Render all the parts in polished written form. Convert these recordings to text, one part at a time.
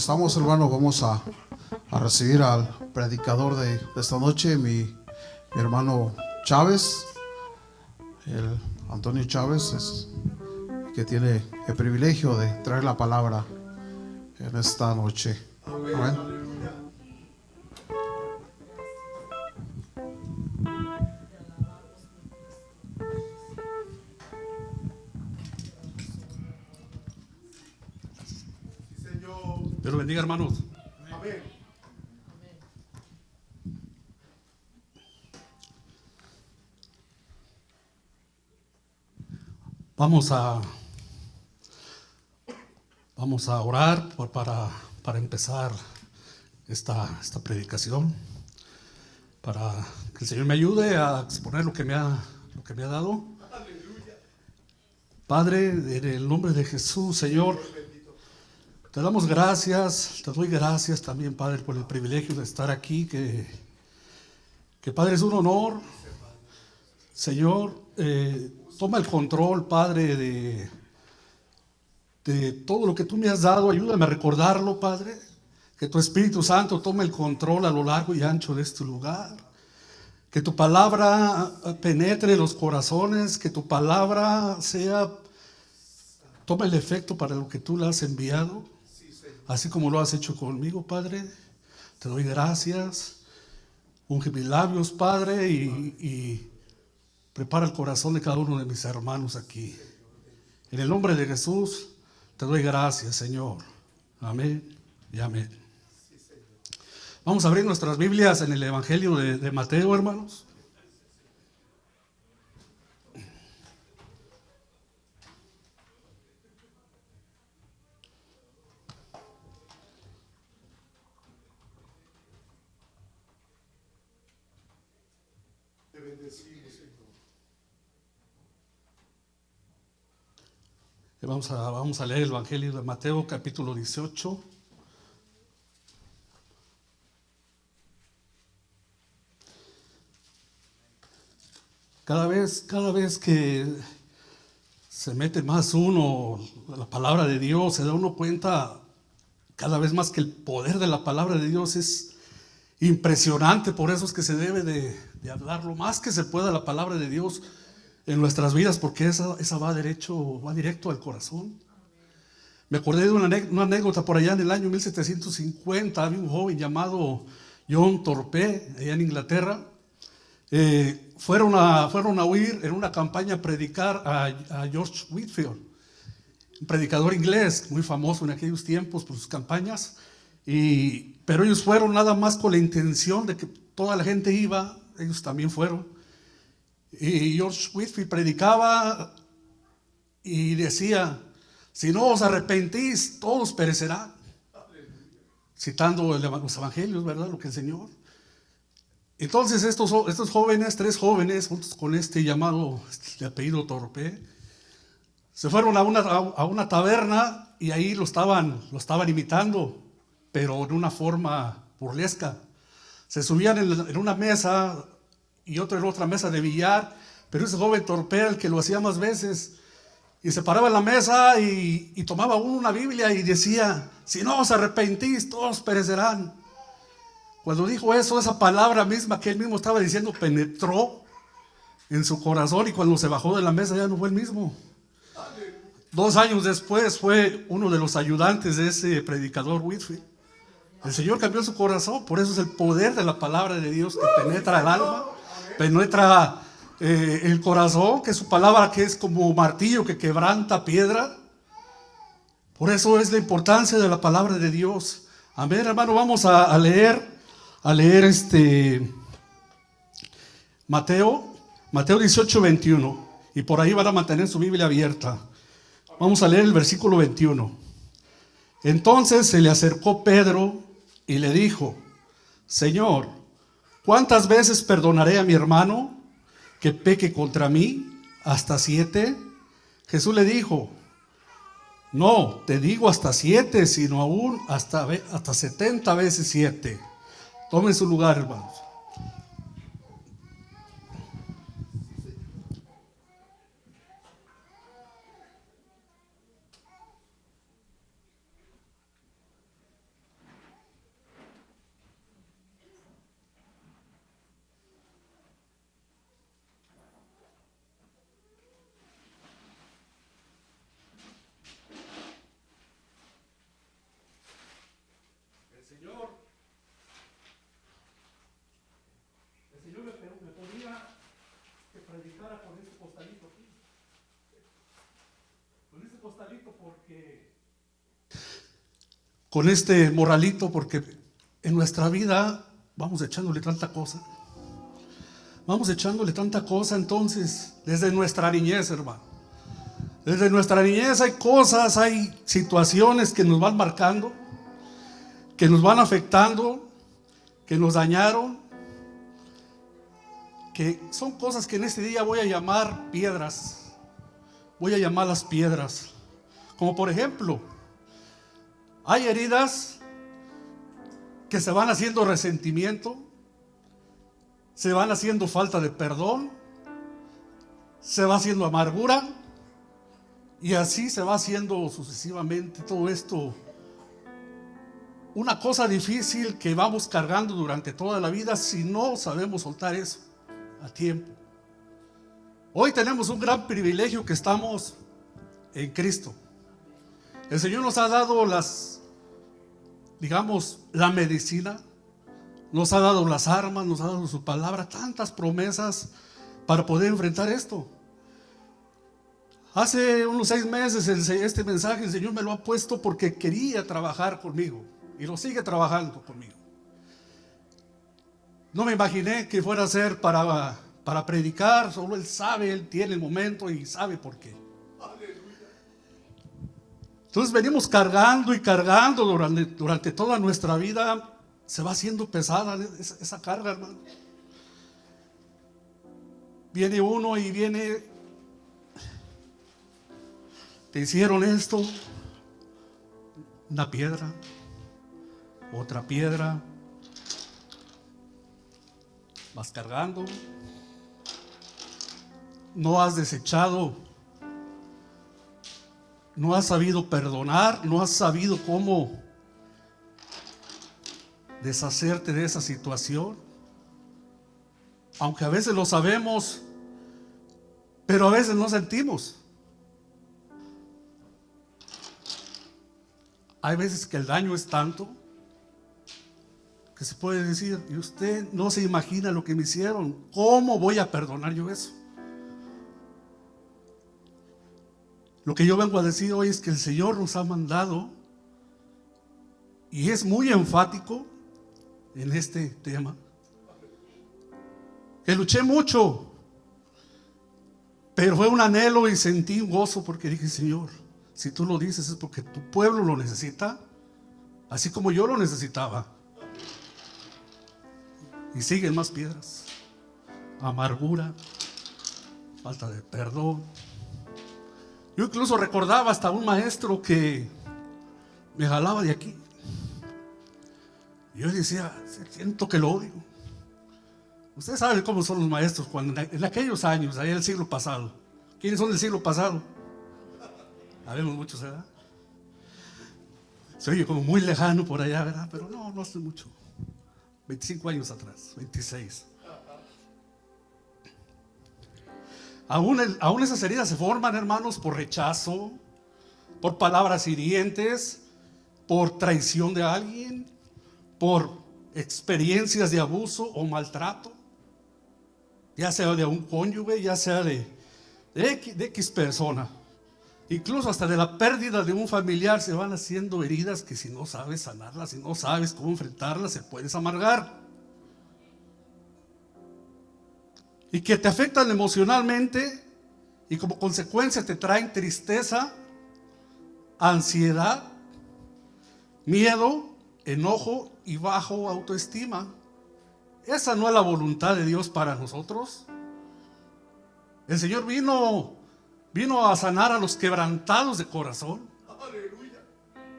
estamos, hermano, vamos a recibir al predicador de esta noche, mi hermano Chávez, el Antonio Chávez, es que tiene el privilegio de traer la palabra en esta noche. Amén. Dios lo bendiga, hermanos. Amén. Vamos a orar para empezar esta predicación, para que el Señor me ayude a exponer lo que me ha dado. Padre, en el nombre de Jesús, Señor, te damos gracias, te doy gracias también, Padre, por el privilegio de estar aquí, que Padre, es un honor. Señor, toma el control, Padre, de todo lo que tú me has dado. Ayúdame a recordarlo, Padre. Que tu Espíritu Santo tome el control a lo largo y ancho de este lugar. Que tu palabra penetre los corazones, que tu palabra tome el efecto para lo que tú le has enviado, así como lo has hecho conmigo, Padre. Te doy gracias. Unge mis labios, Padre, y prepara el corazón de cada uno de mis hermanos aquí. En el nombre de Jesús te doy gracias, Señor. Amén y amén. Vamos a abrir nuestras Biblias en el Evangelio de Mateo, hermanos. Te bendecimos, Señor. Vamos a leer el Evangelio de Mateo, capítulo 18. Cada vez que se mete más uno en la palabra de Dios, se da uno cuenta cada vez más que el poder de la palabra de Dios es impresionante. Por eso es que se debe de hablar lo más que se pueda la palabra de Dios en nuestras vidas, porque esa va directo al corazón. Me acordé de una anécdota por allá en el año 1750. Había un joven llamado John Torpé, allá en Inglaterra. Fueron a huir en una campaña a predicar a George Whitefield, un predicador inglés muy famoso en aquellos tiempos por sus campañas. Pero ellos fueron nada más con la intención de que toda la gente iba. Ellos también fueron. Y George Whitefield predicaba y decía: si no os arrepentís, todos perecerán. Citando los evangelios, ¿verdad? Lo que el Señor. Entonces estos jóvenes, 3 jóvenes, juntos con este llamado de apellido Torpé, se fueron a una taberna y ahí lo estaban imitando, pero de una forma burlesca. Se subían en una mesa y otro en otra mesa de billar, pero ese joven Torpé era el que lo hacía más veces. Y se paraba en la mesa y tomaba una Biblia y decía: si no os arrepentís, todos perecerán. Cuando dijo eso, esa palabra misma que él mismo estaba diciendo penetró en su corazón, y cuando se bajó de la mesa ya no fue el mismo. 2 años después fue uno de los ayudantes de ese predicador Whitefield. El Señor cambió su corazón. Por eso es el poder de la palabra de Dios que penetra el alma, penetra el corazón, que es su palabra, que es como martillo que quebranta piedra. Por eso es la importancia de la palabra de Dios. Amén, hermano. Vamos a leer Mateo 18, 21. Y por ahí van a mantener su Biblia abierta. Vamos a leer el versículo 21. Entonces se le acercó Pedro y le dijo: Señor, ¿cuántas veces perdonaré a mi hermano que peque contra mí? ¿Hasta 7? Jesús le dijo: no, te digo hasta 7, sino aún hasta 70 veces 7. Tomen su lugar, hermanos. con este moralito, porque en nuestra vida vamos echándole tanta cosa. Vamos echándole tanta cosa, entonces, desde nuestra niñez, hermano. Desde nuestra niñez hay cosas, hay situaciones que nos van marcando, que nos van afectando, que nos dañaron, que son cosas que en este día voy a llamar piedras. Voy a llamarlas piedras. Como por ejemplo, hay heridas que se van haciendo resentimiento, se van haciendo falta de perdón, se va haciendo amargura, y así se va haciendo sucesivamente todo esto. Una cosa difícil que vamos cargando durante toda la vida si no sabemos soltar eso a tiempo. Hoy tenemos un gran privilegio, que estamos en Cristo. El Señor nos ha dado la medicina, nos ha dado las armas, nos ha dado su palabra, tantas promesas para poder enfrentar esto. Hace unos 6 meses este mensaje el Señor me lo ha puesto porque quería trabajar conmigo y lo sigue trabajando conmigo. No me imaginé que fuera a ser para predicar, solo Él sabe, Él tiene el momento y sabe por qué. Entonces venimos cargando y cargando durante toda nuestra vida. Se va haciendo pesada esa carga, hermano. Viene uno y viene, te hicieron esto, una piedra, otra piedra, vas cargando, no has desechado, no has sabido perdonar, no has sabido cómo deshacerte de esa situación, aunque a veces lo sabemos, pero a veces no sentimos. Hay veces que el daño es tanto que se puede decir, y usted no se imagina lo que me hicieron, ¿cómo voy a perdonar yo eso? Lo que yo vengo a decir hoy es que el Señor nos ha mandado, y es muy enfático en este tema, que luché mucho, pero fue un anhelo y sentí un gozo porque dije, Señor, si tú lo dices es porque tu pueblo lo necesita, así como yo lo necesitaba. Y siguen más piedras, amargura, falta de perdón. Yo incluso recordaba hasta un maestro que me jalaba de aquí. Yo decía, siento que lo odio. Ustedes saben cómo son los maestros cuando en aquellos años, allá del siglo pasado. ¿Quiénes son del siglo pasado? Habemos muchos, ¿verdad? Se oye como muy lejano por allá, ¿verdad? Pero no hace mucho. 25 años atrás, 26. Aún esas heridas se forman, hermanos, por rechazo, por palabras hirientes, por traición de alguien, por experiencias de abuso o maltrato, ya sea de un cónyuge, ya sea de X persona, incluso hasta de la pérdida de un familiar. Se van haciendo heridas que si no sabes sanarlas, si no sabes cómo enfrentarlas, se puedes amargar y que te afectan emocionalmente y como consecuencia te traen tristeza, ansiedad, miedo, enojo y bajo autoestima. Esa no es la voluntad de Dios para nosotros. El Señor vino a sanar a los quebrantados de corazón.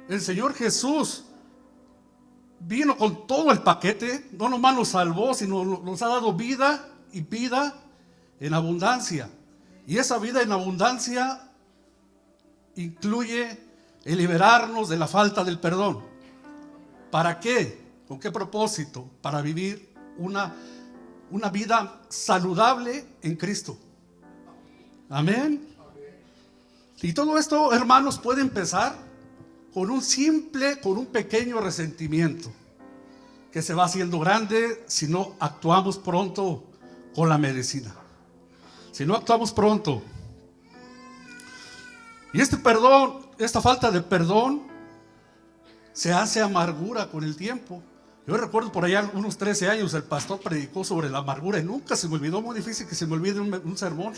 El Señor Jesús vino con todo el paquete. No nomás nos salvó, sino nos ha dado vida y vida en abundancia. Y esa vida en abundancia incluye el liberarnos de la falta del perdón. ¿Para qué? ¿Con qué propósito? Para vivir una vida saludable en Cristo. Amén. Y todo esto, hermanos, puede empezar con un pequeño resentimiento que se va haciendo grande si no actuamos pronto con la medicina. Si no actuamos pronto. Y este perdón esta falta de perdón se hace amargura con el tiempo. Yo recuerdo por allá unos 13 años el pastor predicó sobre la amargura y nunca se me olvidó, muy difícil que se me olvide un sermón.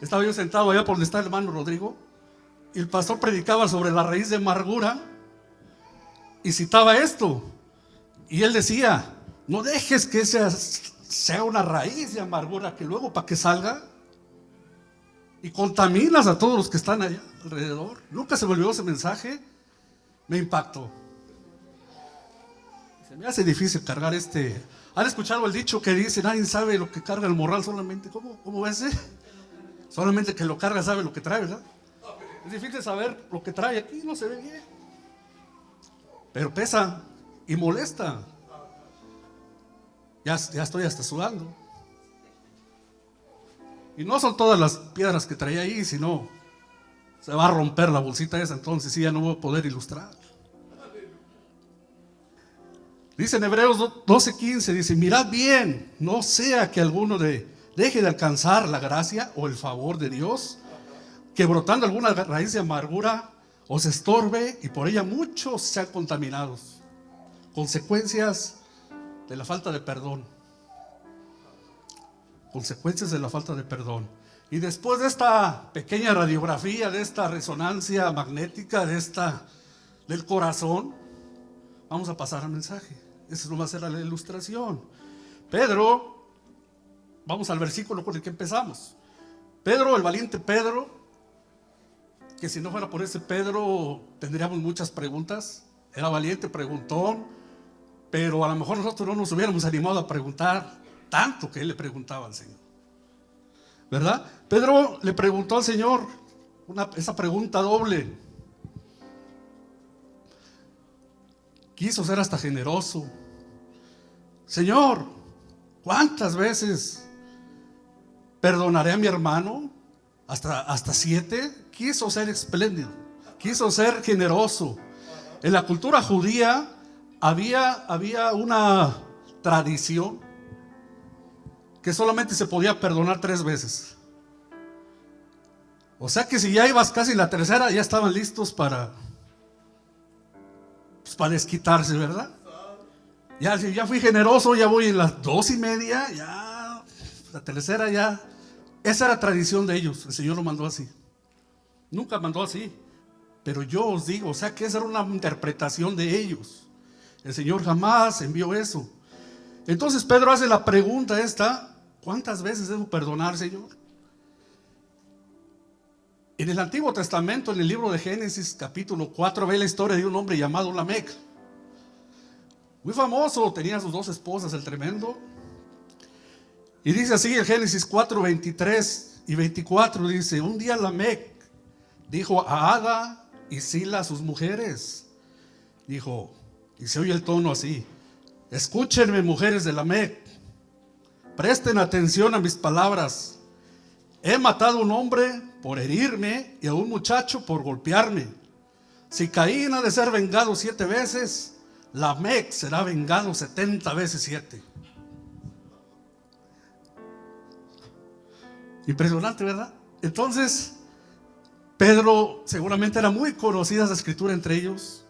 Estaba yo sentado allá por donde está el hermano Rodrigo y el pastor predicaba sobre la raíz de amargura y citaba esto. Y él decía, no dejes que sea una raíz de amargura que luego para que salga y contaminas a todos los que están allá alrededor. Nunca se me olvidó ese mensaje, me impactó. Se me hace difícil cargar este. ¿Han escuchado el dicho que dice, nadie sabe lo que carga el morral solamente? ¿Cómo es ese? Solamente que lo carga sabe lo que trae, ¿verdad? Es difícil saber lo que trae aquí, no se ve bien. Pero pesa y molesta. Ya estoy hasta sudando. Y no son todas las piedras que traía ahí, sino se va a romper la bolsita esa, entonces sí ya no voy a poder ilustrar. Dice en Hebreos 12:15, dice, mirad bien, no sea que alguno deje de alcanzar la gracia o el favor de Dios, que brotando alguna raíz de amargura os estorbe y por ella muchos sean contaminados. Consecuencias de la falta de perdón. Consecuencias de la falta de perdón. Y después de esta pequeña radiografía, de esta resonancia magnética, del corazón, vamos a pasar al mensaje. Esa no va a ser la ilustración. Pedro, vamos al versículo con el que empezamos. Pedro, el valiente Pedro, que si no fuera por ese Pedro tendríamos muchas preguntas. Era valiente, preguntón, pero a lo mejor nosotros no nos hubiéramos animado a preguntar tanto que él le preguntaba al Señor, ¿verdad? Pedro le preguntó al Señor esa pregunta doble. Quiso ser hasta generoso. Señor, ¿cuántas veces perdonaré a mi hermano? ¿Hasta 7? Quiso ser espléndido, quiso ser generoso. En la cultura judía había una tradición que solamente se podía perdonar 3 veces. O sea que si ya ibas casi en la tercera, ya estaban listos para desquitarse, ¿verdad? Ya fui generoso, ya voy en las 2:30, ya la tercera ya. Esa era tradición de ellos, el Señor lo mandó así. Nunca mandó así, pero yo os digo, o sea que esa era una interpretación de ellos. El Señor jamás envió eso. Entonces Pedro hace la pregunta esta: ¿cuántas veces debo perdonar, Señor? En el Antiguo Testamento, en el libro de Génesis capítulo 4, ve la historia de un hombre llamado Lamec. Muy famoso, tenía sus 2 esposas, el tremendo. Y dice así en Génesis 4, 23 y 24, dice: un día Lamec dijo a Ada y Sila, sus mujeres, dijo, y se oye el tono así: escúchenme, mujeres de Lamec, presten atención a mis palabras. He matado a un hombre por herirme y a un muchacho por golpearme. Si Caín ha de ser vengado 7 veces, Lamec será vengado 70 veces 7. Impresionante, ¿verdad? Entonces, Pedro seguramente era muy conocida esa escritura entre ellos,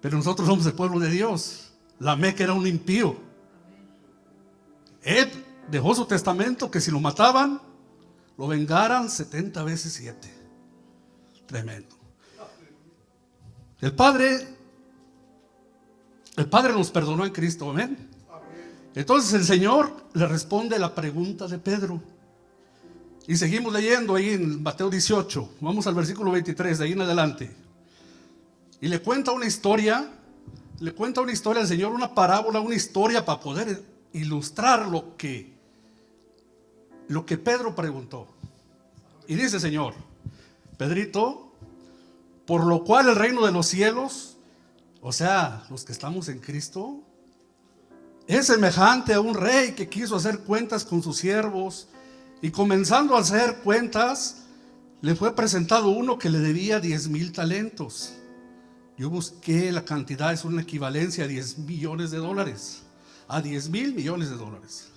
pero nosotros somos el pueblo de Dios. Lamec era un impío. Él dejó su testamento que si lo mataban, lo vengaran 70 veces 7. Tremendo. El Padre nos perdonó en Cristo, amén. Entonces el Señor le responde la pregunta de Pedro. Y seguimos leyendo ahí en Mateo 18. Vamos al versículo 23, de ahí en adelante. Y le cuenta una historia al Señor, una parábola, una historia para poder ilustrar lo que Pedro preguntó. Y dice el Señor: Pedrito, por lo cual el reino de los cielos, o sea, los que estamos en Cristo, es semejante a un rey que quiso hacer cuentas con sus siervos, y comenzando a hacer cuentas, le fue presentado uno que le debía 10,000 talentos. Yo busqué la cantidad, es una equivalencia a 10 millones de dólares, a 10,000 millones de dólares,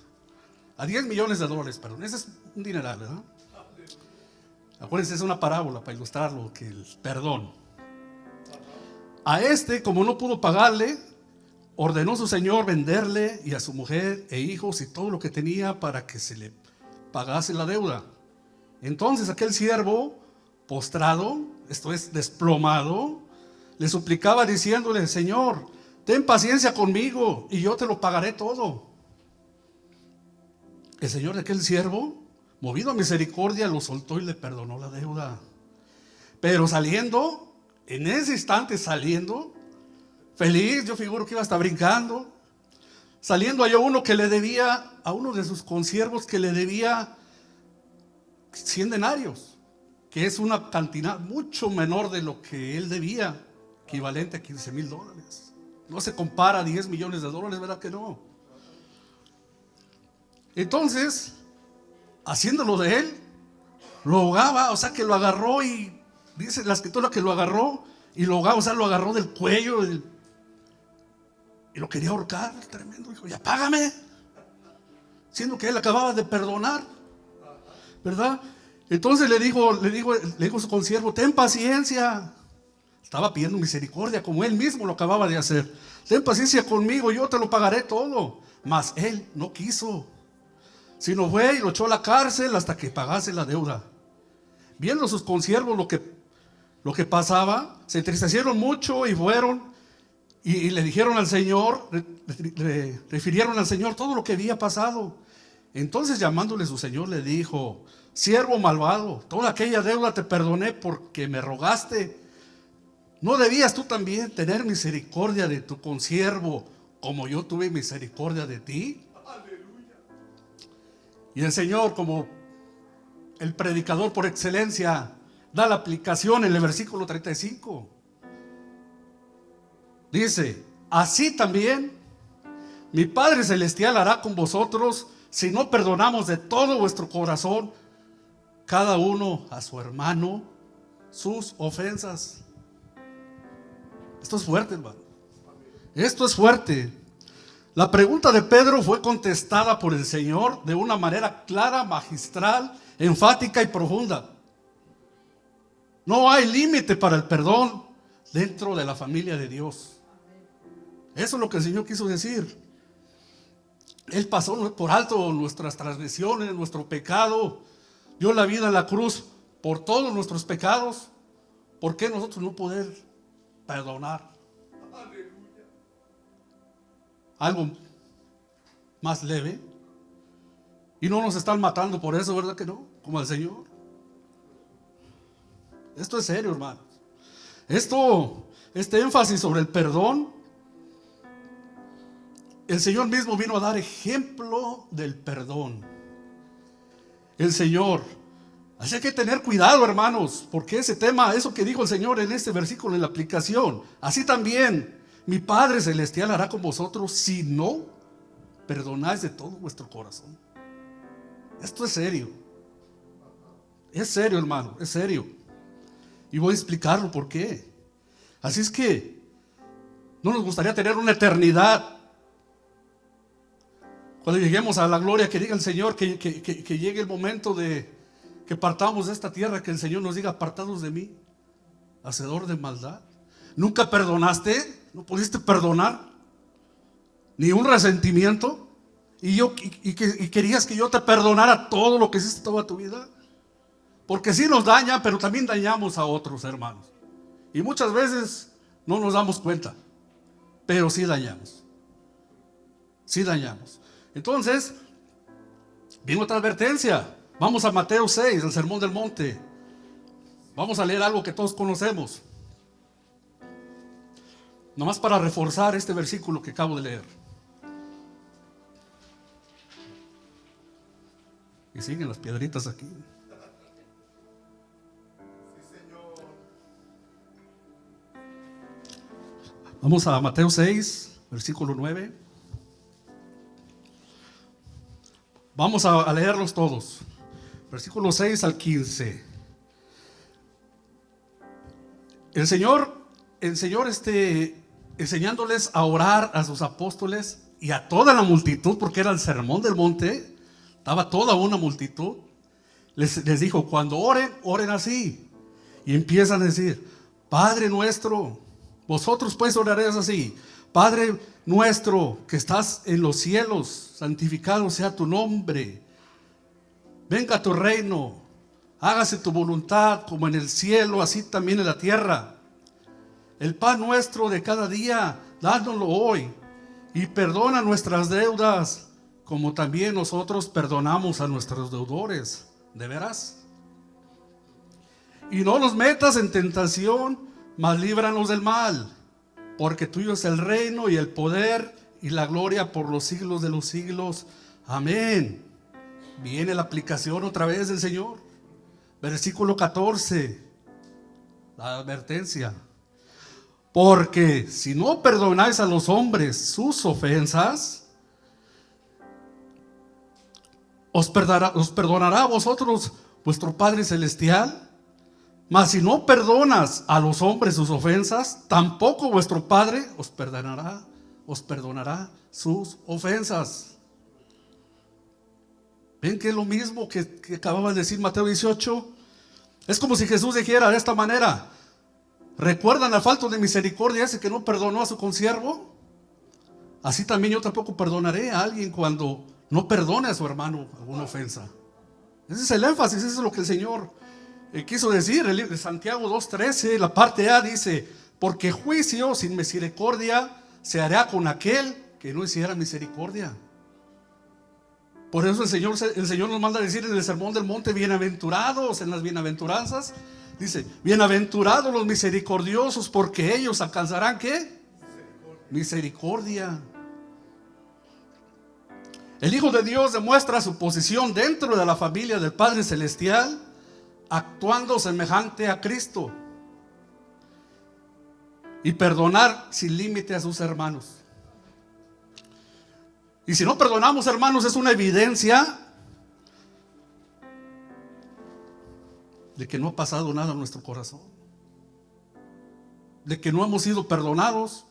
a 10 millones de dólares, perdón, ese es un dineral, ¿verdad? Acuérdense, es una parábola para ilustrarlo, que el perdón. A este, como no pudo pagarle, ordenó su señor venderle y a su mujer e hijos y todo lo que tenía para que se le pagase la deuda. Entonces aquel siervo, postrado, esto es, desplomado, le suplicaba diciéndole: Señor, ten paciencia conmigo y yo te lo pagaré todo. El señor de aquel siervo, movido a misericordia, lo soltó y le perdonó la deuda. Pero saliendo, en ese instante saliendo, feliz, yo figuro que iba hasta brincando, saliendo halló uno que le debía, a uno de sus consiervos que le debía 100 denarios, que es una cantidad mucho menor de lo que él debía, equivalente a $15,000. No se compara a $10 millones, ¿verdad que no? Entonces, haciéndolo de él, lo ahogaba, o sea que lo agarró, y dice la escritura que lo agarró y lo ahogaba, o sea, lo agarró del cuello y lo quería ahorcar. Tremendo. Dijo: ya págame, siendo que él acababa de perdonar, ¿verdad? Entonces le dijo su consiervo: ten paciencia. Estaba pidiendo misericordia, como él mismo lo acababa de hacer. Ten paciencia conmigo, yo te lo pagaré todo. Mas él no quiso, sino fue y lo echó a la cárcel hasta que pagase la deuda. Viendo sus consiervos lo que pasaba, se entristecieron mucho y fueron y le dijeron al Señor, le refirieron al Señor todo lo que había pasado. Entonces, llamándole su Señor, le dijo: siervo malvado, toda aquella deuda te perdoné porque me rogaste. ¿No debías tú también tener misericordia de tu consiervo como yo tuve misericordia de ti? Y el Señor, como el predicador por excelencia, da la aplicación en el versículo 35. Dice: así también mi Padre Celestial hará con vosotros si no perdonamos de todo vuestro corazón cada uno a su hermano sus ofensas. Esto es fuerte, hermano. Esto es fuerte. La pregunta de Pedro fue contestada por el Señor de una manera clara, magistral, enfática y profunda. No hay límite para el perdón dentro de la familia de Dios. Eso es lo que el Señor quiso decir. Él pasó por alto nuestras transgresiones, nuestro pecado, dio la vida en la cruz por todos nuestros pecados. ¿Por qué nosotros no poder perdonar? Algo más leve. Y no nos están matando por eso, ¿verdad que no? Como al Señor. Esto es serio, hermanos. Este énfasis sobre el perdón, el Señor mismo vino a dar ejemplo del perdón. El Señor. Así hay que tener cuidado, hermanos, porque ese tema, eso que dijo el Señor en este versículo, en la aplicación: así también mi Padre Celestial hará con vosotros si no perdonáis de todo vuestro corazón. Esto es serio. Es serio, hermano, es serio. Y voy a explicarlo por qué. Así es que no nos gustaría tener una eternidad. Cuando lleguemos a la gloria, que diga el Señor, que llegue el momento de que partamos de esta tierra, que el Señor nos diga: apartados de mí, hacedor de maldad. ¿Nunca perdonaste? ¿No pudiste perdonar? ¿Ni un resentimiento? ¿Y querías que yo te perdonara todo lo que hiciste toda tu vida? Porque sí nos daña, pero también dañamos a otros, hermanos. Y muchas veces no nos damos cuenta, pero sí dañamos. Sí dañamos. Entonces, viene otra advertencia. Vamos a Mateo 6, el Sermón del Monte. Vamos a leer algo que todos conocemos, nomás para reforzar este versículo que acabo de leer. Y siguen las piedritas aquí. Vamos a Mateo 6, versículo 9. Vamos a leerlos todos. Versículo 6 al 15. El Señor enseñándoles a orar a sus apóstoles y a toda la multitud, porque era el Sermón del Monte, estaba toda una multitud, les dijo, cuando oren, oren así. Y empiezan a decir, Padre nuestro, vosotros pues oraréis así: Padre nuestro que estás en los cielos, santificado sea tu nombre. Venga tu reino, hágase tu voluntad como en el cielo, así también en la tierra. El pan nuestro de cada día, dánoslo hoy. Y perdona nuestras deudas, como también nosotros perdonamos a nuestros deudores. ¿De veras? Y no nos metas en tentación, mas líbranos del mal. Porque tuyo es el reino y el poder y la gloria por los siglos de los siglos. Amén. Viene la aplicación otra vez del Señor. Versículo 14. La advertencia. Porque si no perdonáis a los hombres sus ofensas, os perdonará a vosotros vuestro Padre Celestial. Mas si no perdonas a los hombres sus ofensas, tampoco vuestro Padre os perdonará sus ofensas. ¿Ven que es lo mismo que acababa de decir Mateo 18? Es como si Jesús dijera de esta manera: ¿recuerdan al falto de misericordia ese que no perdonó a su consiervo? Así también yo tampoco perdonaré a alguien cuando no perdone a su hermano alguna ofensa. Ese es el énfasis, eso es lo que el Señor quiso decir. El libro de Santiago 2:13, la parte A dice: porque juicio sin misericordia se hará con aquel que no hiciera misericordia. Por eso el Señor nos manda a decir en el Sermón del Monte: bienaventurados, en las bienaventuranzas dice: bienaventurados los misericordiosos, porque ellos alcanzarán ¿qué? Misericordia. El Hijo de Dios demuestra su posición dentro de la familia del Padre Celestial, actuando semejante a Cristo y perdonar sin límite a sus hermanos. Y si no perdonamos, hermanos, es una evidencia de que no ha pasado nada en nuestro corazón, de que no hemos sido perdonados.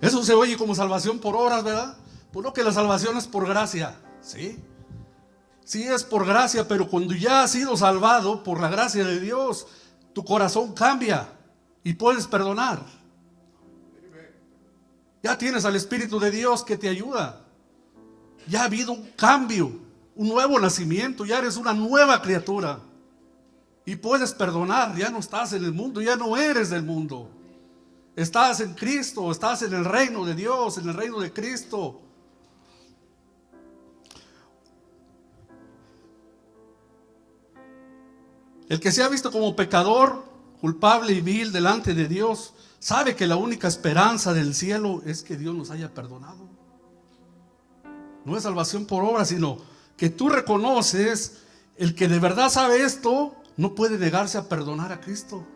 Eso se oye como salvación por obras, ¿verdad? Pues no, que la salvación es por gracia, ¿sí? Sí, es por gracia, pero cuando ya has sido salvado por la gracia de Dios, tu corazón cambia y puedes perdonar. Ya tienes al Espíritu de Dios que te ayuda. Ya ha habido un cambio, un nuevo nacimiento, ya eres una nueva criatura. Y puedes perdonar, ya no estás en el mundo, ya no eres del mundo. Estás en Cristo, estás en el reino de Dios, en el reino de Cristo. El que se ha visto como pecador, culpable y vil delante de Dios, sabe que la única esperanza del cielo es que Dios nos haya perdonado. No es salvación por obra, sino que tú reconoces, el que de verdad sabe esto, no puede negarse a perdonar a Cristo.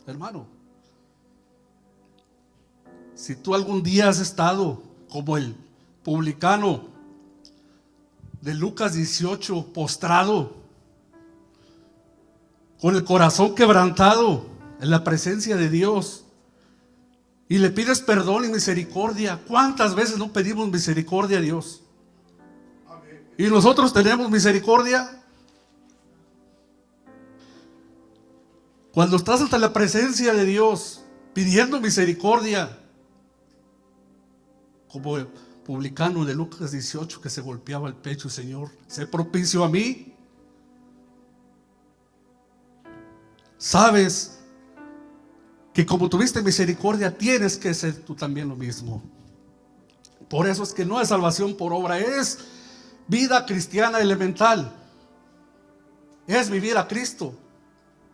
Hermano, si tú algún día has estado como el publicano de Lucas 18, postrado, con el corazón quebrantado en la presencia de Dios, y le pides perdón y misericordia, ¿cuántas veces no pedimos misericordia a Dios? ¿Y nosotros tenemos misericordia? Cuando estás ante la presencia de Dios pidiendo misericordia, como el publicano de Lucas 18 que se golpeaba el pecho: Señor, sé propicio a mí. Sabes que como tuviste misericordia, tienes que ser tú también lo mismo. Por eso es que no es salvación por obra, es vida cristiana elemental. Es vivir a Cristo,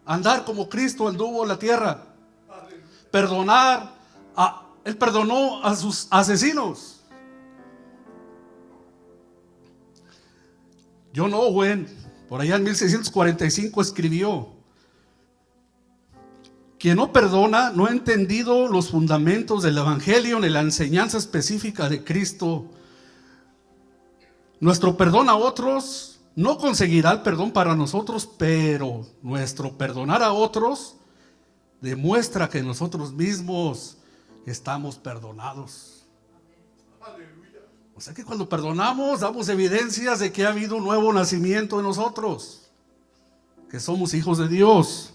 andar como Cristo anduvo en la tierra, perdonar. Él perdonó a sus asesinos. John Owen, por allá en 1645, escribió: quien no perdona no ha entendido los fundamentos del Evangelio ni la enseñanza específica de Cristo. Nuestro perdón a otros no conseguirá el perdón para nosotros, pero nuestro perdonar a otros demuestra que nosotros mismos estamos perdonados. O sea que cuando perdonamos, damos evidencias de que ha habido un nuevo nacimiento en nosotros, que somos hijos de Dios.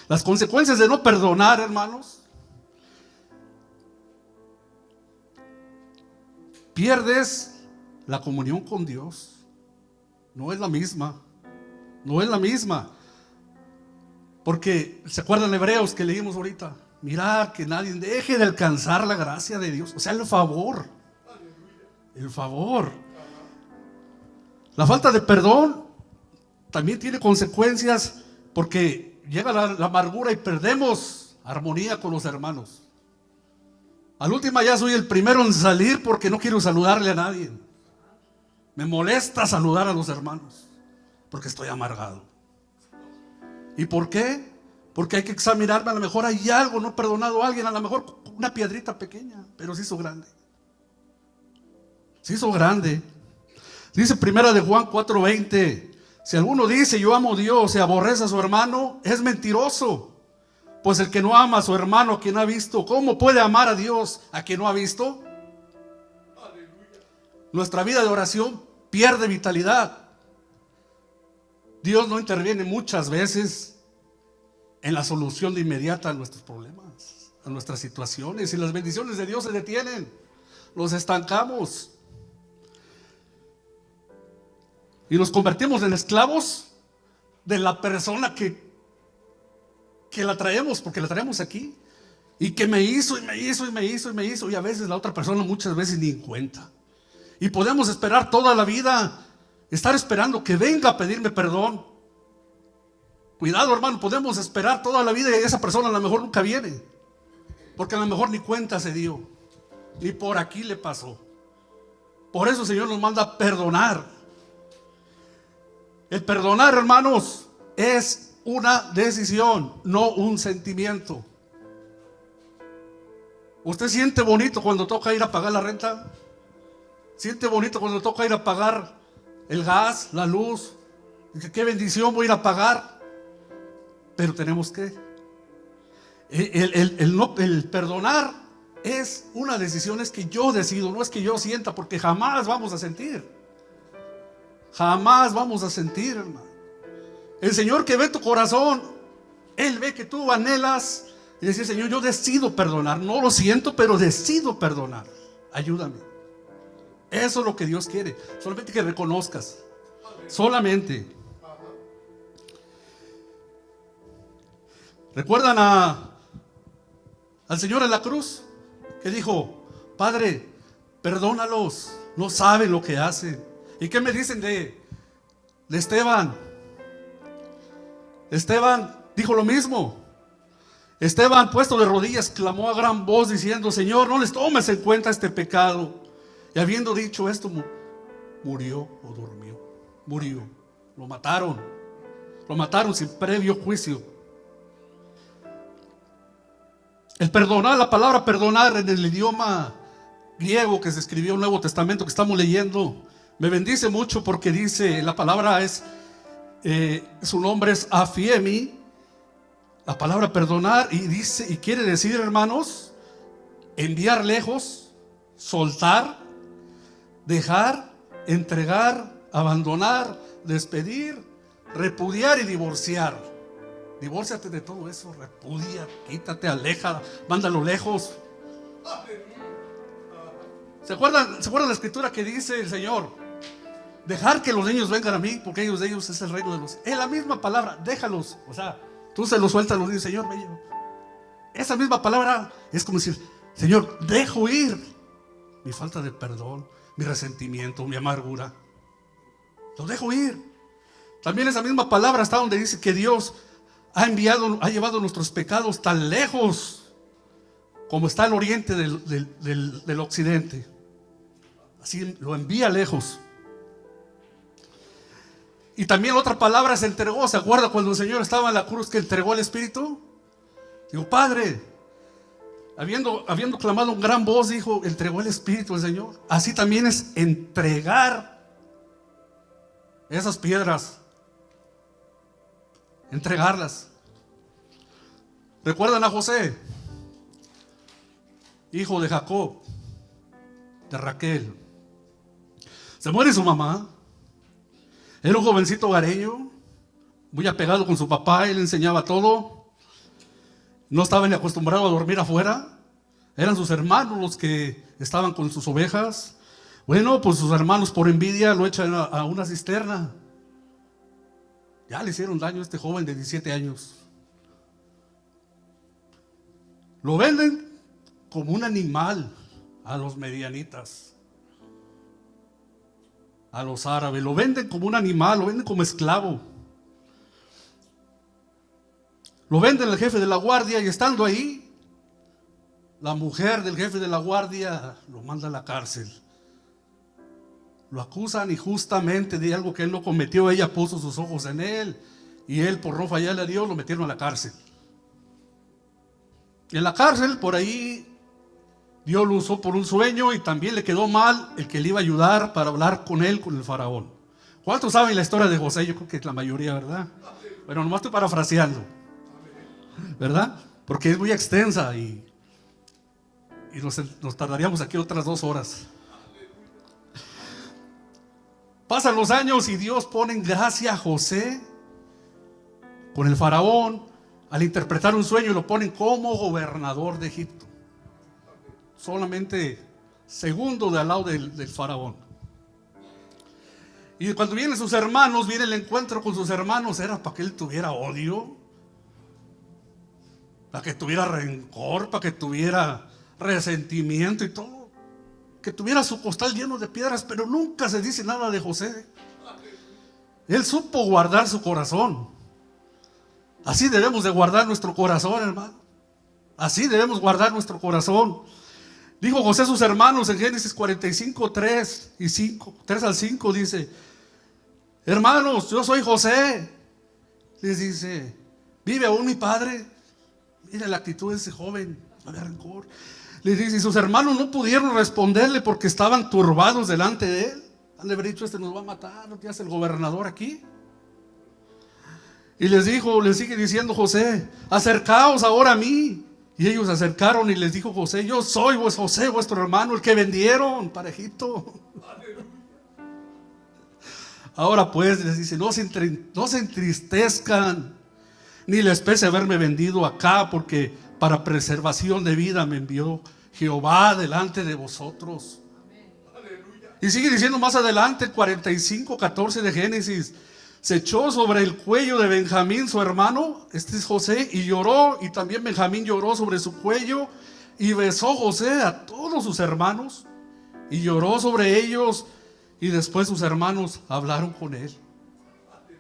Las consecuencias de no perdonar, hermanos: pierdes la comunión con Dios. No es la misma. No es la misma. Porque, ¿se acuerdan Hebreos que leímos ahorita? Mirar que nadie deje de alcanzar la gracia de Dios. O sea, el favor. El favor. La falta de perdón también tiene consecuencias, porque llega la amargura y perdemos armonía con los hermanos. Al último ya soy el primero en salir porque no quiero saludarle a nadie. Me molesta saludar a los hermanos porque estoy amargado. ¿Y por qué? Porque hay que examinarme. A lo mejor hay algo, no he perdonado a alguien, a lo mejor una piedrita pequeña, pero se hizo grande. Se hizo grande. Dice primera de Juan 4:20: si alguno dice yo amo a Dios y aborrece a su hermano, es mentiroso. Pues el que no ama a su hermano a quien ha visto, ¿cómo puede amar a Dios a quien no ha visto? Nuestra vida de oración pierde vitalidad. Dios no interviene muchas veces en la solución de inmediata a nuestros problemas, a nuestras situaciones, y las bendiciones de Dios se detienen. Los estancamos y nos convertimos en esclavos de la persona que la traemos, porque la traemos aquí, y que me hizo y me hizo y me hizo y me hizo, y a veces la otra persona muchas veces ni en cuenta. Y podemos esperar toda la vida, estar esperando que venga a pedirme perdón. Cuidado, hermano, podemos esperar toda la vida y esa persona a lo mejor nunca viene, porque a lo mejor ni cuenta se dio, ni por aquí le pasó. Por eso el Señor nos manda a perdonar. El perdonar, hermanos, es una decisión, no un sentimiento. ¿Usted siente bonito cuando toca ir a pagar la renta? ¿Siente bonito cuando toca ir a pagar el gas, la luz? ¿Qué bendición voy a ir a pagar? Pero tenemos que el perdonar es una decisión, es que yo decido, no es que yo sienta, porque jamás vamos a sentir. Jamás vamos a sentir, hermano. El Señor que ve tu corazón, Él ve que tú anhelas y decir: Señor, yo decido perdonar. No lo siento, pero decido perdonar. Ayúdame. Eso es lo que Dios quiere. Solamente que reconozcas. Solamente. ¿Recuerdan al Señor en la cruz? Que dijo: Padre, perdónalos, no saben lo que hacen. ¿Y qué me dicen de Esteban? Esteban dijo lo mismo. Esteban, puesto de rodillas, clamó a gran voz diciendo: Señor, no les tomes en cuenta este pecado. Y habiendo dicho esto, murió o durmió. Murió. Lo mataron. Lo mataron sin previo juicio. El perdonar, la palabra perdonar en el idioma griego que se escribió en el Nuevo Testamento que estamos leyendo, me bendice mucho, porque dice, la palabra es, su nombre es afiemi, la palabra perdonar, y dice, y quiere decir, hermanos, enviar lejos, soltar, dejar, entregar, abandonar, despedir, repudiar y divorciar. Divórciate de todo eso, repudia, quítate, aleja, mándalo lejos. ¿Se acuerdan la escritura que dice el Señor? Dejar que los niños vengan a mí, porque ellos de ellos es el reino de los... Es la misma palabra, déjalos. O sea, tú se los sueltas a los niños: Señor, me llevo. Esa misma palabra es como decir: Señor, dejo ir mi falta de perdón, mi resentimiento, mi amargura. Lo dejo ir. También esa misma palabra está donde dice que Dios ha llevado nuestros pecados tan lejos como está el oriente del occidente. Así lo envía lejos. Y también otra palabra se entregó. ¿Se acuerda cuando el Señor estaba en la cruz, que entregó el Espíritu? Digo, Padre, habiendo clamado en gran voz, dijo, entregó el Espíritu el Señor. Así también es entregar esas piedras. Entregarlas. ¿Recuerdan a José? hijo de Jacob, de Raquel. Se muere su mamá. Era un jovencito hogareño, muy apegado con su papá, él le enseñaba todo. No estaba ni acostumbrado a dormir afuera. Eran sus hermanos los que estaban con sus ovejas. Bueno, pues sus hermanos por envidia lo echan a una cisterna. Ya le hicieron daño a este joven de 17 años. Lo venden como un animal a los medianitas, a los árabes. Lo venden como un animal, lo venden como esclavo. Lo venden el jefe de la guardia y estando ahí, la mujer del jefe de la guardia lo manda a la cárcel. Lo acusan injustamente de algo que él no cometió. Ella puso sus ojos en él y él, por no fallarle a Dios, lo metieron a la cárcel. En la cárcel, por ahí, Dios lo usó por un sueño y también le quedó mal el que le iba a ayudar para hablar con él, con el faraón. ¿Cuántos saben la historia de José? Yo creo que la mayoría, ¿verdad? Bueno, nomás estoy parafraseando, ¿verdad? Porque es muy extensa y nos tardaríamos aquí otras 2 horas. Pasan los años y Dios pone en gracia a José con el faraón al interpretar un sueño y lo ponen como gobernador de Egipto. Solamente segundo de al lado del faraón. Y cuando vienen sus hermanos, viene el encuentro con sus hermanos, era para que él tuviera odio, para que tuviera rencor, para que tuviera resentimiento y todo. Que tuviera su costal lleno de piedras, pero nunca se dice nada de José. Él supo guardar su corazón. Así debemos de guardar nuestro corazón, hermano. Así debemos guardar nuestro corazón. Dijo José a sus hermanos en Génesis 45, 3 al 5, dice: hermanos, yo soy José. Les dice: ¿vive aún mi padre? Mira la actitud de ese joven, no había rencor. Le dice, y sus hermanos no pudieron responderle porque estaban turbados delante de él. Han de haber dicho: este nos va a matar, ¿qué hace el gobernador aquí? Y les sigue diciendo José: acercaos ahora a mí. Y ellos se acercaron y les dijo José: yo soy José, vuestro hermano, el que vendieron para Egipto. Ahora pues, les dice, no se entristezcan, ni les pese haberme vendido acá, porque para preservación de vida me envió Jehová delante de vosotros. Y sigue diciendo más adelante, el 45, 14 de Génesis: se echó sobre el cuello de Benjamín, su hermano, este es José, y lloró, y también Benjamín lloró sobre su cuello, y besó José a todos sus hermanos, y lloró sobre ellos, y después sus hermanos hablaron con él.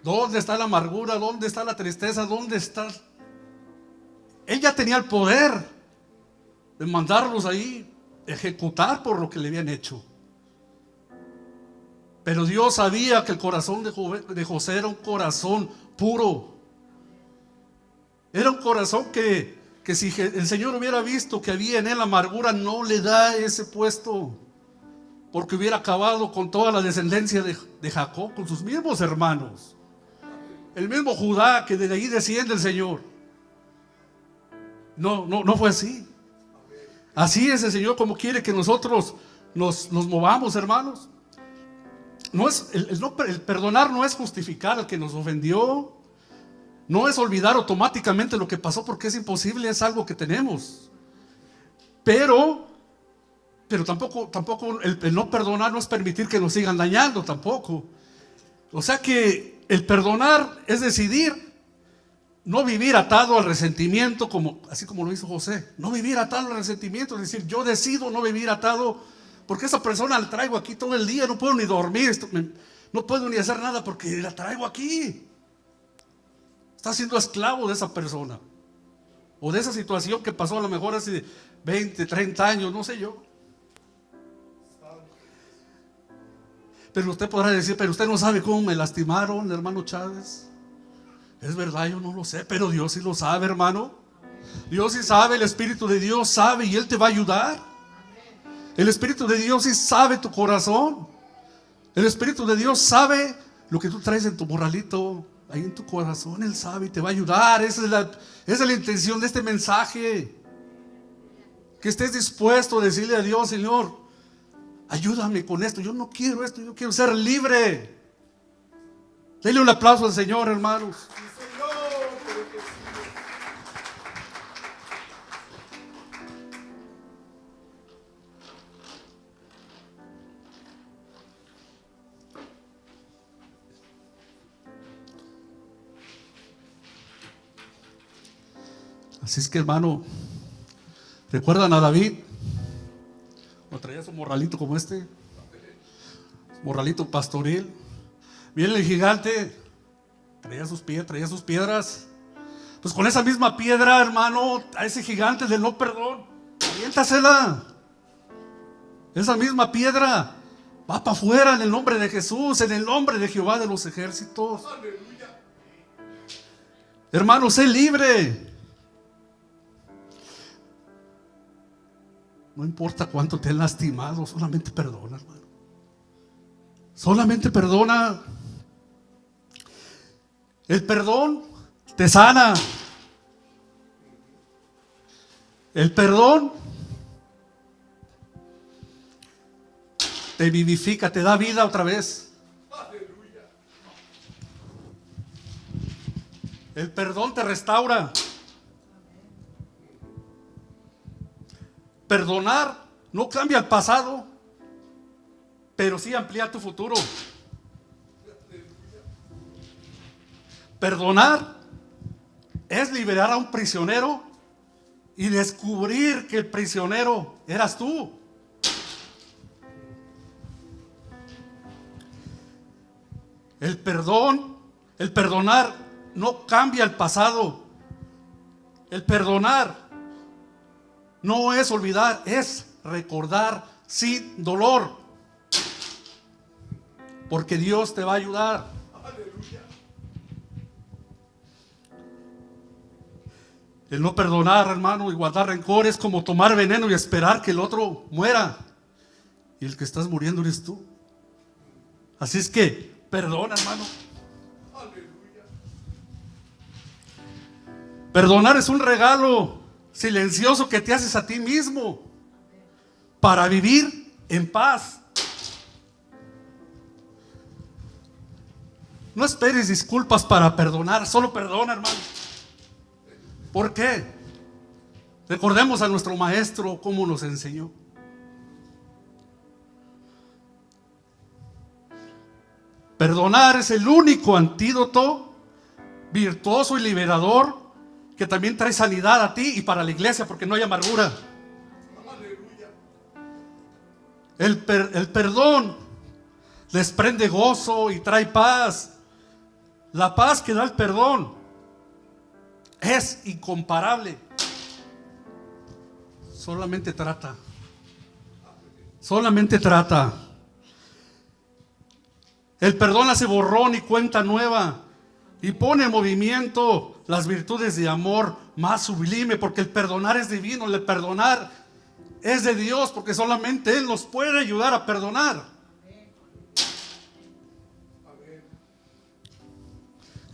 ¿Dónde está la amargura? ¿Dónde está la tristeza? ¿Dónde está? Ella tenía el poder de mandarlos ahí ejecutar por lo que le habían hecho. Pero Dios sabía que el corazón de José era un corazón puro. Era un corazón que si el Señor hubiera visto que había en él amargura, no le da ese puesto, porque hubiera acabado con toda la descendencia de Jacob, con sus mismos hermanos. El mismo Judá, que de ahí desciende el Señor. No fue así. Así es el Señor como quiere que nosotros nos movamos, hermanos. El perdonar no es justificar al que nos ofendió. No es olvidar automáticamente lo que pasó, porque es imposible, es algo que tenemos. Pero tampoco el no perdonar no es permitir que nos sigan dañando tampoco. O sea que el perdonar es decidir no vivir atado al resentimiento, así como lo hizo José. No vivir atado al resentimiento, es decir, yo decido no vivir atado, porque esa persona la traigo aquí todo el día, no puedo ni dormir, no puedo ni hacer nada porque la traigo aquí. Está siendo esclavo de esa persona, o de esa situación que pasó a lo mejor hace 20, 30 años, no sé yo. Pero usted podrá decir: pero usted no sabe cómo me lastimaron, hermano Chávez. Es verdad, yo no lo sé, pero Dios sí lo sabe, hermano. Dios sí sabe, el Espíritu de Dios sabe, y Él te va a ayudar. El Espíritu de Dios sí sabe tu corazón. El Espíritu de Dios sabe lo que tú traes en tu morralito, ahí en tu corazón. Él sabe y te va a ayudar. Esa es la intención de este mensaje. Que estés dispuesto a decirle a Dios: Señor, ayúdame con esto. Yo no quiero esto, yo quiero ser libre. Dele un aplauso al Señor, hermanos. Así es que, hermano, ¿recuerdan a David? ¿O traía su morralito como este? Morralito pastoril. Miren el gigante, traía sus piedras. Pues con esa misma piedra, hermano, a ese gigante del no perdón, aviéntasela. Esa misma piedra va para afuera en el nombre de Jesús, en el nombre de Jehová de los ejércitos. Hermano, sé libre. No importa cuánto te han lastimado, solamente perdona, hermano. Solamente perdona. El perdón te sana. El perdón te vivifica, te da vida otra vez. El perdón te restaura. Perdonar no cambia el pasado, pero sí amplía tu futuro. Perdonar es liberar a un prisionero y descubrir que el prisionero eras tú. El perdonar no cambia el pasado. El perdonar no es olvidar, es recordar sin dolor. Porque Dios te va a ayudar. El no perdonar, hermano, y guardar rencor es como tomar veneno y esperar que el otro muera. Y el que estás muriendo eres tú. Así es que, perdona, hermano. Perdonar es un regalo silencioso que te haces a ti mismo para vivir en paz. No esperes disculpas para perdonar, solo perdona, hermano. ¿Por qué? Recordemos a nuestro maestro cómo nos enseñó. Perdonar es el único antídoto virtuoso y liberador que también trae sanidad a ti y para la iglesia, porque no hay amargura. El perdón desprende gozo y trae paz. La paz que da el perdón es incomparable. Solamente trata. El perdón hace borrón y cuenta nueva y pone en movimiento las virtudes de amor más sublime, porque el perdonar es divino, el perdonar es de Dios, porque solamente Él nos puede ayudar a perdonar.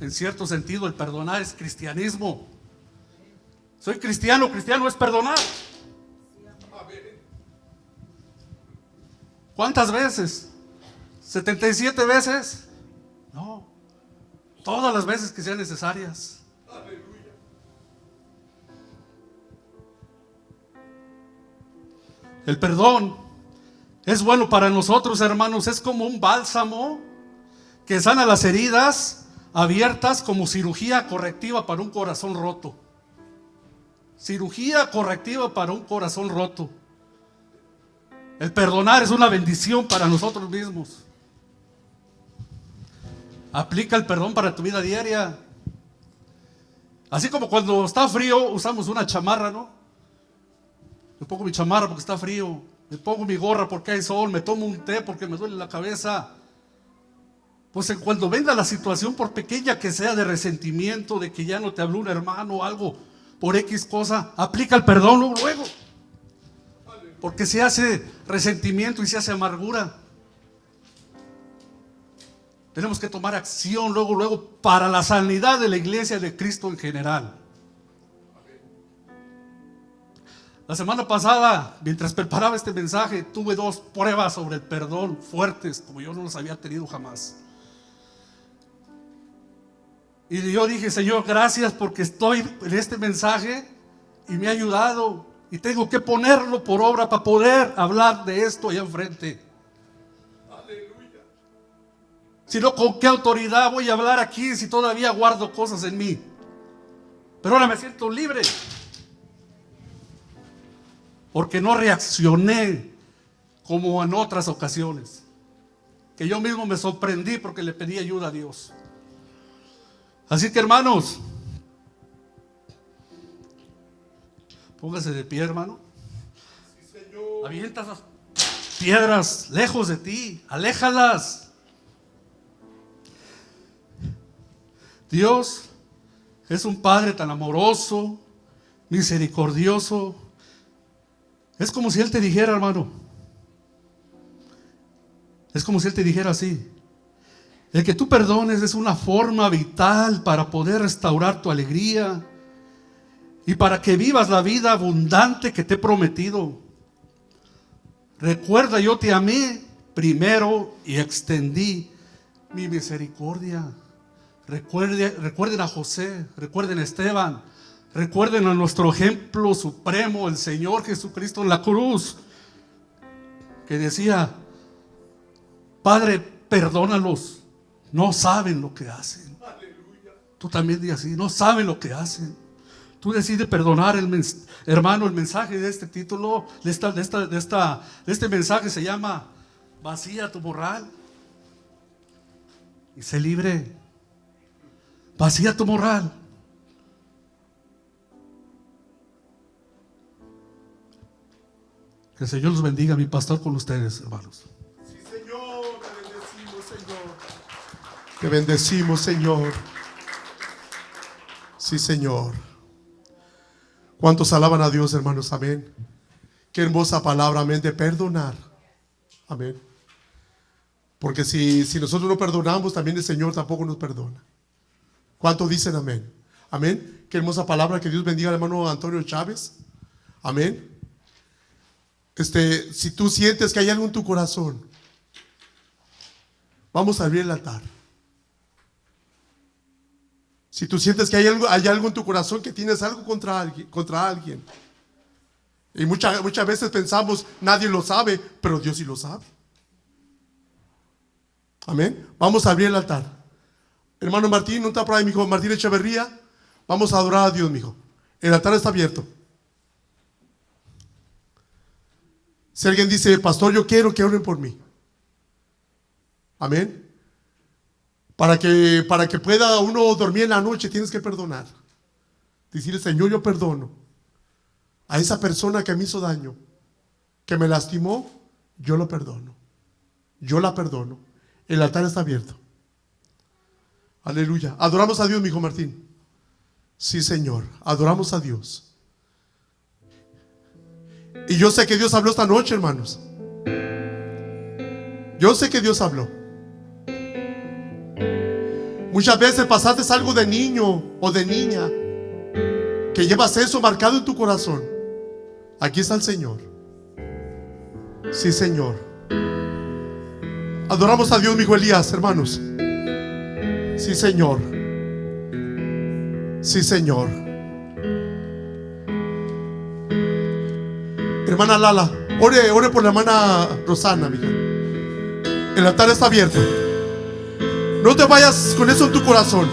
En cierto sentido, el perdonar es cristianismo. Soy cristiano, cristiano es perdonar. ¿Cuántas veces? ¿77 veces? No, todas las veces que sean necesarias. El perdón es bueno para nosotros, hermanos. Es como un bálsamo que sana las heridas abiertas, como cirugía correctiva para un corazón roto. Cirugía correctiva para un corazón roto. El perdonar es una bendición para nosotros mismos. Aplica el perdón para tu vida diaria. Así como cuando está frío usamos una chamarra, ¿no? Me pongo mi chamarra porque está frío, me pongo mi gorra porque hay sol, me tomo un té porque me duele la cabeza. Pues cuando venga la situación, por pequeña que sea, de resentimiento, de que ya no te habló un hermano o algo, por X cosa, aplica el perdón luego. Porque se hace resentimiento y se hace amargura. Tenemos que tomar acción luego para la sanidad de la iglesia de Cristo en general. La semana pasada, mientras preparaba este mensaje, tuve 2 pruebas sobre el perdón fuertes, como yo no las había tenido jamás. Y yo dije, Señor, gracias porque estoy en este mensaje y me ha ayudado. Y tengo que ponerlo por obra para poder hablar de esto allá enfrente. Aleluya. Si no, ¿con qué autoridad voy a hablar aquí si todavía guardo cosas en mí? Pero ahora me siento libre. Porque no reaccioné como en otras ocasiones. Que yo mismo me sorprendí porque le pedí ayuda a Dios. Así que, hermanos, póngase de pie, hermano. Sí, Señor. Avienta esas piedras lejos de ti, aléjalas. Dios es un Padre tan amoroso, misericordioso. Es como si Él te dijera, hermano, es como si Él te dijera así: el que tú perdones es una forma vital para poder restaurar tu alegría y para que vivas la vida abundante que te he prometido. Recuerda, yo te amé primero y extendí mi misericordia. Recuerden a José, recuerden a Esteban, recuerden a nuestro ejemplo supremo, el Señor Jesucristo en la cruz, que decía: Padre, perdónalos, no saben lo que hacen. Aleluya. Tú también di así: no saben lo que hacen. Tú decides perdonar. Hermano, el mensaje de este título, de este mensaje se llama Vacía tu morral y sé libre. Vacía tu morral. Que el Señor los bendiga, mi pastor, con ustedes, hermanos. Sí, Señor, te bendecimos, Señor. Te bendecimos, Señor. Sí, Señor. ¿Cuántos alaban a Dios, hermanos? Amén. Qué hermosa palabra, amén, de perdonar. Amén. Porque si nosotros no perdonamos, también el Señor tampoco nos perdona. ¿Cuántos dicen amén? Amén. Qué hermosa palabra. Que Dios bendiga al hermano Antonio Chávez. Amén. Si tú sientes que hay algo en tu corazón, vamos a abrir el altar. Si tú sientes que hay algo en tu corazón, que tienes algo contra alguien. Y muchas veces pensamos, nadie lo sabe, pero Dios sí lo sabe. Amén. Vamos a abrir el altar. Hermano Martín, ¿no está por ahí, mi hijo Martín Echeverría? Vamos a adorar a Dios, mi hijo. El altar está abierto. Si alguien dice: pastor, yo quiero que oren por mí. Amén. Para que pueda uno dormir en la noche, tienes que perdonar. Decirle: Señor, yo perdono a esa persona que me hizo daño, que me lastimó. Yo lo perdono. Yo la perdono. El altar está abierto. Aleluya. Adoramos a Dios, mi hijo Martín. Sí, Señor. Adoramos a Dios. Y yo sé que Dios habló esta noche, hermanos. Yo sé que Dios habló. Muchas veces pasaste algo de niño o de niña, que llevas eso marcado en tu corazón. Aquí está el Señor. Sí, Señor. Adoramos a Dios, mi hijo Elías, hermanos. Sí, Señor. Sí, Señor. Hermana Lala, ore por la hermana Rosana, mija. El altar está abierto. No te vayas con eso en tu corazón.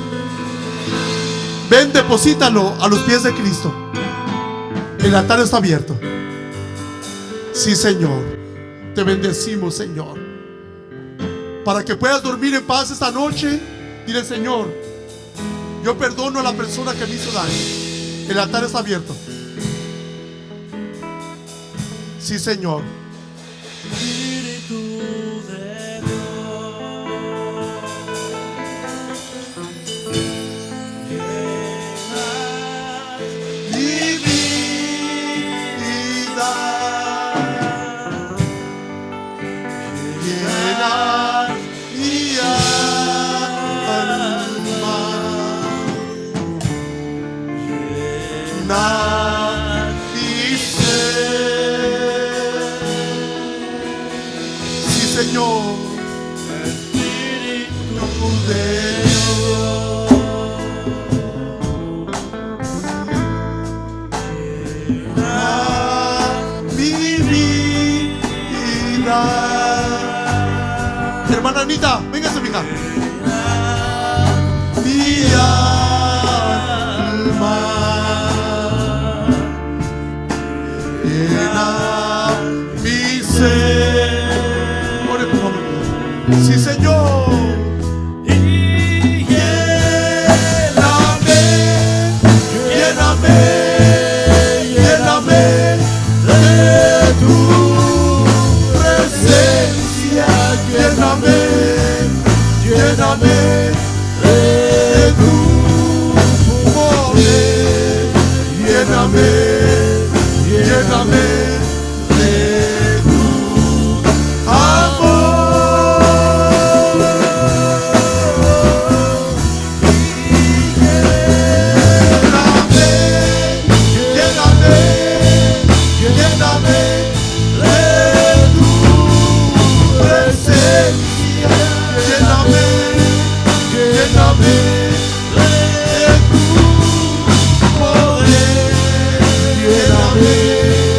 Ven, deposítalo a los pies de Cristo. El altar está abierto. Sí, Señor. Te bendecimos, Señor. Para que puedas dormir en paz esta noche, dile: Señor, yo perdono a la persona que me hizo daño. El altar está abierto. Sí, Señor. Espíritu de Dios, llena Mi vida, llena mi alma, llena mi ser. Hermana Anita, véngase, mija. Mi alma llena mi ser. Ore, por favor. Sí, Señor. Y lléname, Lléname, lléname de tu presencia. Lléname, lléname de tu poder. Lléname, lléname de tu amor. Lléname, lléname de tu presencia. Lléname, lléname de tu poder. Lléname.